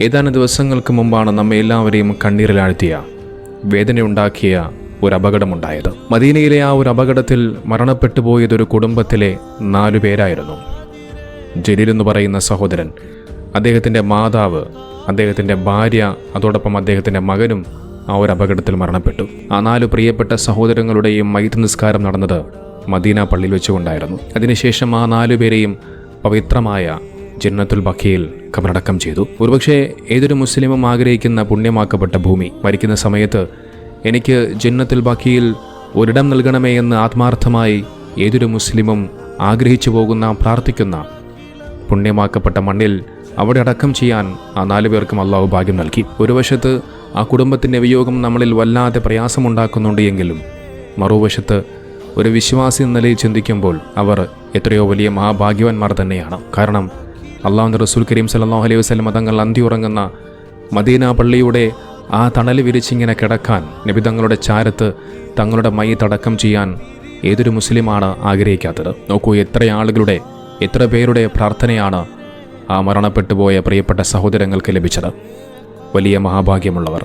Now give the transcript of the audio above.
ഏതാനും ദിവസങ്ങൾക്ക് മുമ്പാണ് നമ്മെ എല്ലാവരെയും കണ്ണീരിലാഴ്ത്തിയ, വേദനയുണ്ടാക്കിയ ഒരു അപകടമുണ്ടായത്. മദീനയിലെ ആ ഒരു അപകടത്തിൽ മരണപ്പെട്ടു പോയതൊരു കുടുംബത്തിലെ 4 പേരായിരുന്നു. ജലീൽ എന്ന് പറയുന്ന സഹോദരൻ, അദ്ദേഹത്തിൻ്റെ മാതാവ്, അദ്ദേഹത്തിൻ്റെ ഭാര്യ, അതോടൊപ്പം അദ്ദേഹത്തിൻ്റെ മകനും ആ ഒരു അപകടത്തിൽ മരണപ്പെട്ടു. ആ 4 പ്രിയപ്പെട്ട സഹോദരങ്ങളുടെയും മയ്യിത്ത് നിസ്കാരം നടന്നത് മദീന പള്ളിയിൽ വെച്ചുകൊണ്ടായിരുന്നു. അതിനുശേഷം ആ 4 പേരെയും പവിത്രമായ ജന്നത്തുൽ ബഖീൽ ഖബറടക്കം ചെയ്തു. ഒരുപക്ഷെ ഏതൊരു മുസ്ലിമും ആഗ്രഹിക്കുന്ന പുണ്യമാക്കപ്പെട്ട ഭൂമി, മരിക്കുന്ന സമയത്ത് എനിക്ക് ജന്നത്തുൽ ബഖീൽ ഒരിടം നൽകണമേ എന്ന് ആത്മാർത്ഥമായി ഏതൊരു മുസ്ലിമും ആഗ്രഹിച്ചു പോകുന്ന, പ്രാർത്ഥിക്കുന്ന പുണ്യമാക്കപ്പെട്ട മണ്ണിൽ അവിടെ അടക്കം ചെയ്യാൻ ആ 4 പേർക്കും അള്ളാഹു ഭാഗ്യം നൽകി. ഒരു വശത്ത് ആ കുടുംബത്തിൻ്റെ വിയോഗം നമ്മളിൽ വല്ലാതെ പ്രയാസമുണ്ടാക്കുന്നുണ്ട് എങ്കിലും മറുവശത്ത് ഒരു വിശ്വാസി എന്ന നിലയിൽ ചിന്തിക്കുമ്പോൾ അവർ എത്രയോ വലിയ മഹാഭാഗ്യവാന്മാർ തന്നെയാണ്. കാരണം അള്ളാഹുവിൻ്റെ റസൂൽ കരീം സല്ലല്ലാഹു അലൈഹി വസല്ലം തങ്ങൾ അന്തിയുറങ്ങുന്ന മദീന പള്ളിയുടെ ആ തണൽ വിരിച്ചിങ്ങനെ കിടക്കാൻ, നബി തങ്ങളുടെ ചാരത്ത് തങ്ങളുടെ മയ്യിത്ത് അടക്കം ചെയ്യാൻ ഏതൊരു മുസ്ലിമാണ് ആഗ്രഹിക്കാത്തത്? നോക്കൂ, എത്ര പേരുടെ പ്രാർത്ഥനയാണ് ആ മരണപ്പെട്ടു പോയ പ്രിയപ്പെട്ട സഹോദരങ്ങൾക്ക് ലഭിച്ചത്. വലിയ മഹാഭാഗ്യമുള്ളവർ.